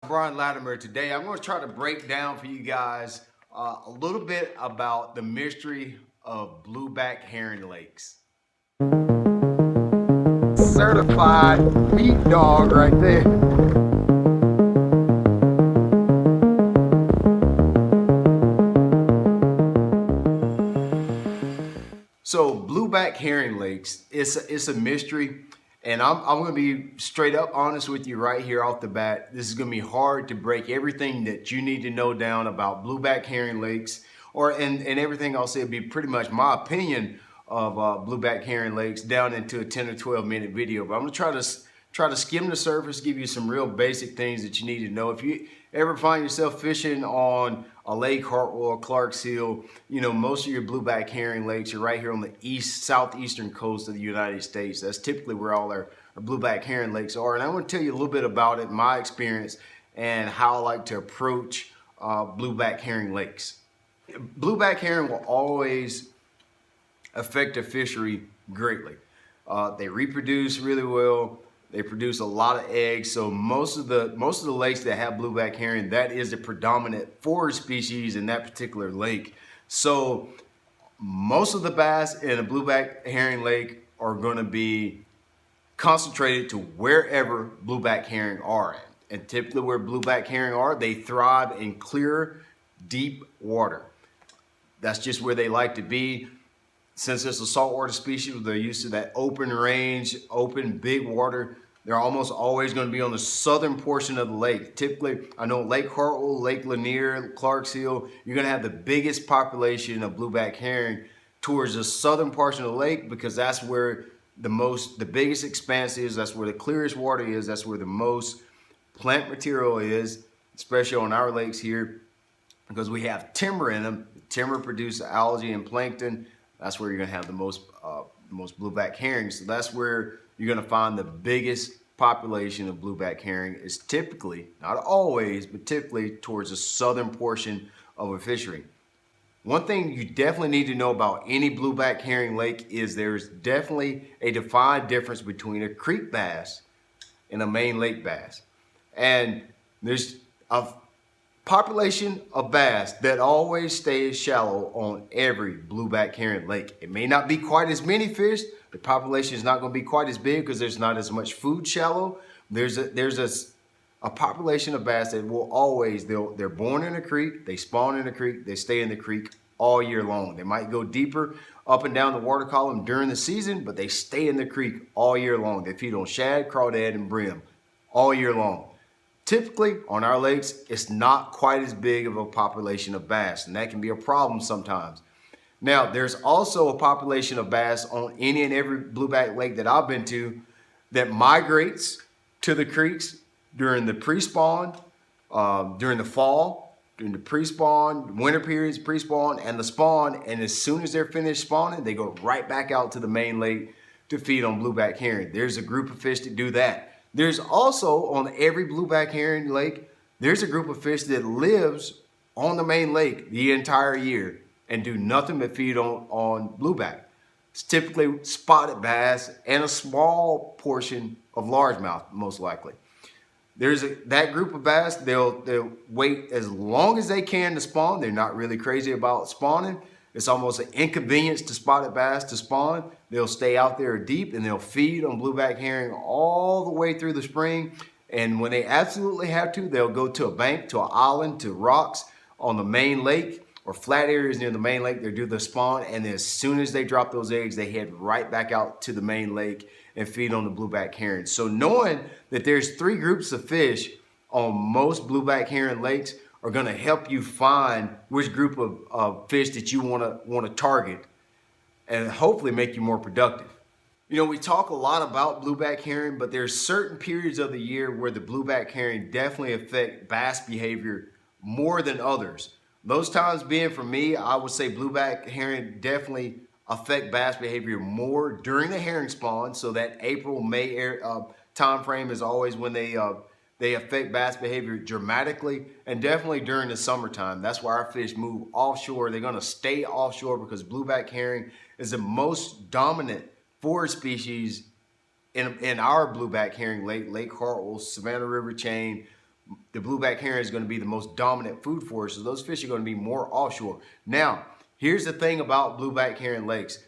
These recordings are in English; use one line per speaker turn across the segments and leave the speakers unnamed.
Brian Latimer. Today I'm going to try to break down for you guys a little bit about the mystery of blueback herring lakes. Certified meat dog right there. So blueback herring lakes, it's a mystery, and I'm going to be straight up honest with you right here off the bat. This is going to be hard to break everything that you need to know down about blueback herring lakes, and everything I'll say will be pretty much my opinion of blueback herring lakes down into a 10 or 12 minute video. But I'm going to try to skim the surface, give you some real basic things that you need to know. If you ever find yourself fishing on a Lake Hartwell, Clark's Hill, you know, most of your blueback herring lakes are right here on the southeastern coast of the United States. That's typically where all our blueback herring lakes are. And I want to tell you a little bit about it, my experience, and how I like to approach blueback herring lakes. Blueback herring will always affect the fishery greatly. They reproduce really well. They produce a lot of eggs. So most of the lakes that have blueback herring, that is the predominant forage species in that particular lake. So most of the bass in a blueback herring lake are going to be concentrated to wherever blueback herring are at. And typically where blueback herring are, they thrive in clear, deep water. That's just where they like to be. Since it's a saltwater species, they're used to that open range, open, big water. They're almost always going to be on the southern portion of the lake. Typically, I know Lake Hartwell, Lake Lanier, Clark's Hill, you're going to have the biggest population of blueback herring towards the southern portion of the lake, because that's where the biggest expanse is. That's where the clearest water is. That's where the most plant material is, especially on our lakes here, because we have timber in them. Timber produces algae and plankton. That's where you're going to have the most blueback herring. So that's where you're going to find the biggest population of blueback herring is typically, not always, but typically towards the southern portion of a fishery. One thing you definitely need to know about any blueback herring lake is there's definitely a defined difference between a creek bass and a main lake bass. And there's a population of bass that always stays shallow on every blueback herring lake. It may not be quite as many fish. The population is not going to be quite as big because there's not as much food shallow. There's a population of bass that will always, they're born in a creek, they spawn in a creek, they stay in the creek all year long. They might go deeper up and down the water column during the season, but they stay in the creek all year long. They feed on shad, crawdad, and brim all year long. Typically, on our lakes, it's not quite as big of a population of bass, and that can be a problem sometimes. Now, there's also a population of bass on any and every blueback lake that I've been to that migrates to the creeks during the pre-spawn, during the fall, during the pre-spawn, winter periods, pre-spawn, and the spawn, and as soon as they're finished spawning, they go right back out to the main lake to feed on blueback herring. There's a group of fish that do that. There's also, on every blueback herring lake, there's a group of fish that lives on the main lake the entire year and do nothing but feed on blueback. It's typically spotted bass and a small portion of largemouth, most likely. There's that group of bass, they'll wait as long as they can to spawn. They're not really crazy about spawning. It's almost an inconvenience to spotted bass to spawn. They'll stay out there deep and they'll feed on blueback herring all the way through the spring. And when they absolutely have to, they'll go to a bank, to an island, to rocks on the main lake or flat areas near the main lake. They'll do the spawn, and then as soon as they drop those eggs, they head right back out to the main lake and feed on the blueback herring. So knowing that there's three groups of fish on most blueback herring lakes are going to help you find which group of fish that you want to target and hopefully make you more productive. You know, we talk a lot about blueback herring, but there's certain periods of the year where the blueback herring definitely affect bass behavior more than others. Those times being, for me, I would say blueback herring definitely affect bass behavior more during the herring spawn. So that April, May time frame is always when they affect bass behavior dramatically, and definitely during the summertime. That's why our fish move offshore. They're going to stay offshore because blueback herring is the most dominant forage species in our blueback herring lake, Lake Hartwell, Savannah River chain. the blueback herring is going to be the most dominant food for us. So those fish are going to be more offshore. Now, here's the thing about blueback herring lakes.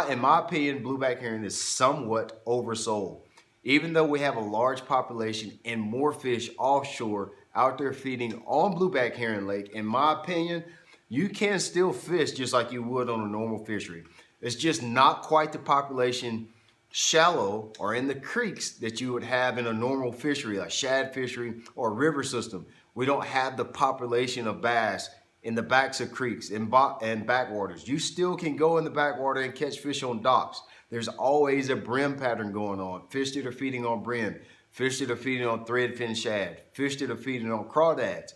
In my opinion, blueback herring is somewhat oversold. Even though we have a large population and more fish offshore out there feeding on blueback herring lake, in my opinion, you can still fish just like you would on a normal fishery. It's just not quite the population shallow or in the creeks that you would have in a normal fishery, like shad fishery or river system. We don't have the population of bass in the backs of creeks and backwaters. You still can go in the backwater and catch fish on docks. There's always a brim pattern going on. Fish that are feeding on brim, fish that are feeding on threadfin shad, fish that are feeding on crawdads.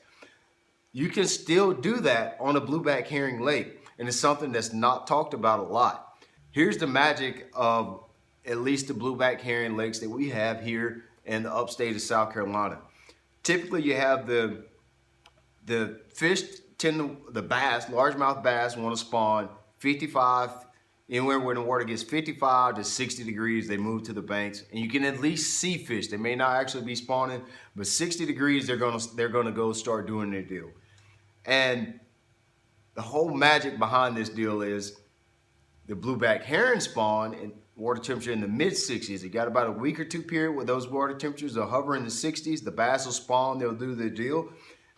You can still do that on a blueback herring lake, and it's something that's not talked about a lot. Here's the magic of at least the blueback herring lakes that we have here in the upstate of South Carolina. Typically, you have the fish the bass, largemouth bass, want to spawn 55, anywhere where the water gets 55 to 60 degrees, they move to the banks, and you can at least see fish. They may not actually be spawning, but 60 degrees, they're gonna go start doing their deal. And the whole magic behind this deal is the blueback herring spawn and water temperature in the mid 60s. You got about a week or two period where those water temperatures will hover in the 60s. The bass will spawn, they'll do their deal,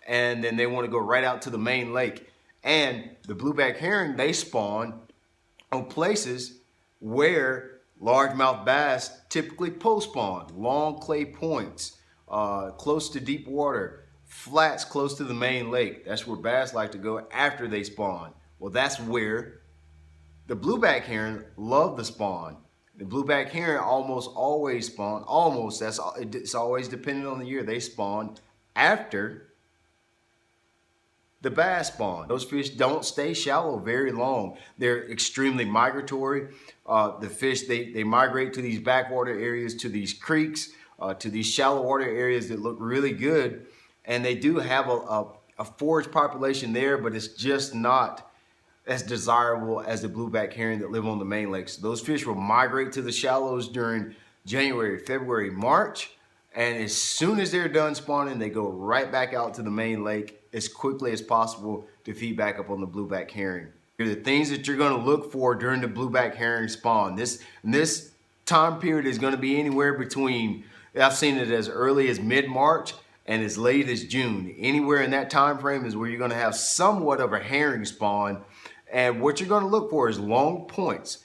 and then they want to go right out to the main lake. And the blueback herring, they spawn on places where largemouth bass typically post-spawn, long clay points, close to deep water, flats close to the main lake. That's where bass like to go after they spawn. Well, that's where the blueback herring love to spawn. The blueback herring almost always spawn, it's always dependent on the year. They spawn after the bass spawn. Those fish don't stay shallow very long. They're extremely migratory. The fish, they migrate to these backwater areas, to these creeks, to these shallow water areas that look really good. And they do have a forage population there, but it's just not as desirable as the blueback herring that live on the main lakes. So those fish will migrate to the shallows during January, February, March. And as soon as they're done spawning, they go right back out to the main lake as quickly as possible to feed back up on the blueback herring. Here are the things that you're going to look for during the blueback herring spawn. This time period is going to be anywhere between, I've seen it as early as mid-March and as late as June. Anywhere in that time frame is where you're going to have somewhat of a herring spawn. And what you're going to look for is long points,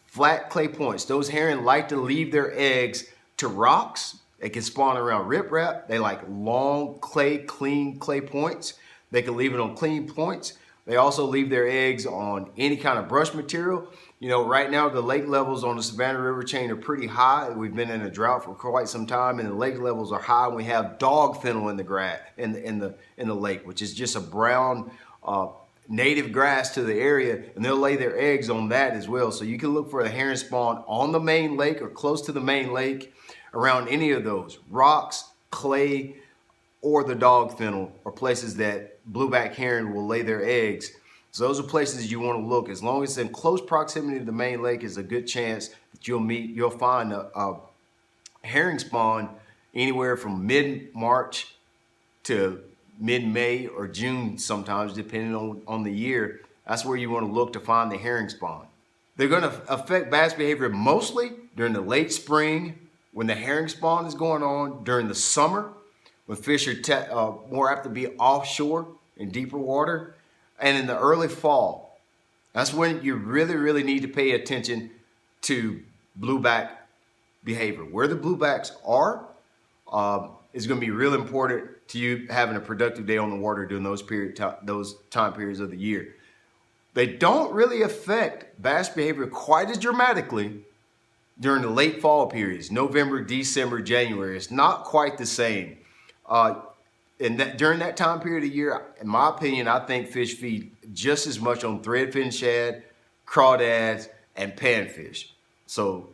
flat clay points. Those herring like to leave their eggs to rocks. They can spawn around riprap. They like long clay, clean clay points. They can leave it on clean points. They also leave their eggs on any kind of brush material. You know, right now the lake levels on the Savannah River chain are pretty high. We've been in a drought for quite some time, and the lake levels are high. And we have dog fennel in the grass in the lake, which is just a brown native grass to the area, and they'll lay their eggs on that as well. So you can look for a herring spawn on the main lake or close to the main lake around any of those rocks, clay, or the dog fennel, or places that blueback herring will lay their eggs. So those are places you want to look. As long as it's in close proximity to the main lake, is a good chance that you'll find a herring spawn anywhere from mid-March to mid-May or June sometimes, depending on the year. That's where you want to look to find the herring spawn. They're going to affect bass behavior mostly during the late spring, when the herring spawn is going on, during the summer, when fish are more apt to be offshore in deeper water, and in the early fall. That's when you really, really need to pay attention to blueback behavior. Where the bluebacks are is going to be real important to you having a productive day on the water during those time periods of the year. They don't really affect bass behavior quite as dramatically during the late fall periods, November, December, January. It's not quite the same. During that time period of year, in my opinion, I think fish feed just as much on threadfin shad, crawdads, and panfish. So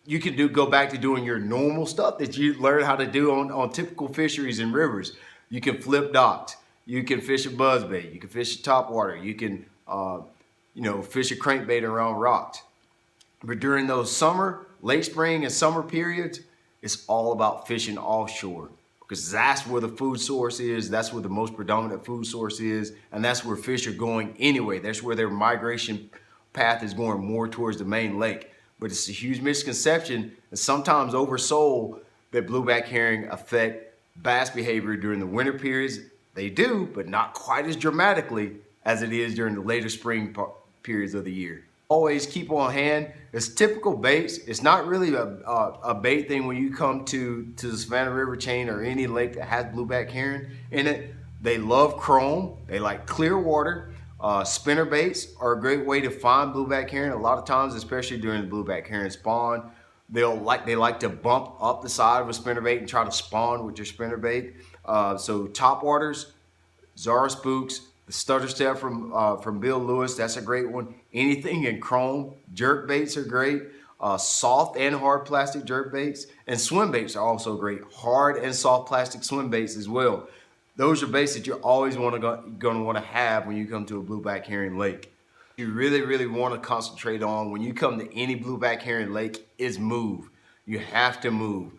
you can go back to doing your normal stuff that you learn how to do on typical fisheries and rivers. You can flip docks. You can fish a buzzbait. You can fish a topwater. You can fish a crankbait around rocks. But during those late spring and summer periods, it's all about fishing offshore. because that's where the food source is, that's where the most predominant food source is, and that's where fish are going anyway. That's where their migration path is going more towards the main lake. But it's a huge misconception and sometimes oversold that blueback herring affect bass behavior during the winter periods. They do, but not quite as dramatically as it is during the later spring periods of the year. Always keep on hand. It's typical baits. It's not really a bait thing when you come to the Savannah River chain or any lake that has blueback herring in it. They love chrome. They like clear water. Spinner baits are a great way to find blueback herring. A lot of times, especially during the blueback herring spawn, they like to bump up the side of a spinner bait and try to spawn with your spinner bait. So top waters, Zara spooks, the stutter step from Bill Lewis, that's a great one. Anything in chrome, jerk baits are great. Soft and hard plastic jerk baits, and swim baits are also great. Hard and soft plastic swim baits as well. Those are baits that you're always going to want to have when you come to a blueback herring lake. You really want to concentrate on when you come to any blueback herring lake is move. You have to move.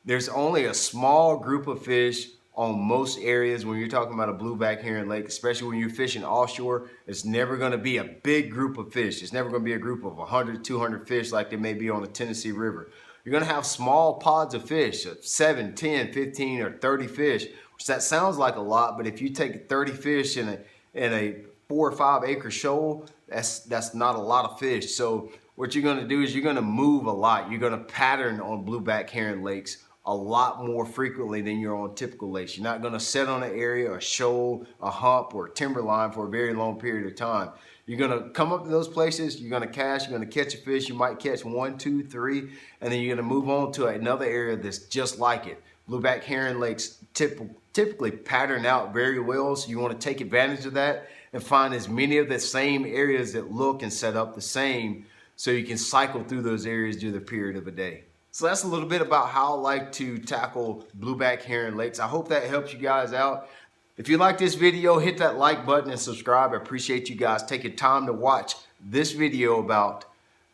There's only a small group of fish on most areas when you're talking about a blueback herring lake, especially when you're fishing offshore. It's never going to be a big group of fish. It's never going to be a group of 100, 200 fish like they may be on the Tennessee River. You're going to have small pods of fish, 7, 10, 15, or 30 fish, which that sounds like a lot, but if you take 30 fish in a 4 or 5 acre shoal, that's not a lot of fish. So what you're going to do is you're going to move a lot. You're going to pattern on blueback herring lakes a lot more frequently than you're on typical lakes. You're not going to sit on an area, a shoal, a hump, or a timberline for a very long period of time. You're going to come up to those places, you're going to cast, you're going to catch a fish, you might catch 1, 2, 3, and then you're going to move on to another area that's just like it. Blueback herring lakes typically pattern out very well, so you want to take advantage of that and find as many of the same areas that look and set up the same so you can cycle through those areas during the period of a day. So that's a little bit about how I like to tackle blueback herring lakes. I hope that helps you guys out. If you like this video, hit that like button and subscribe. I appreciate you guys taking time to watch this video about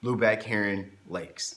blueback herring lakes.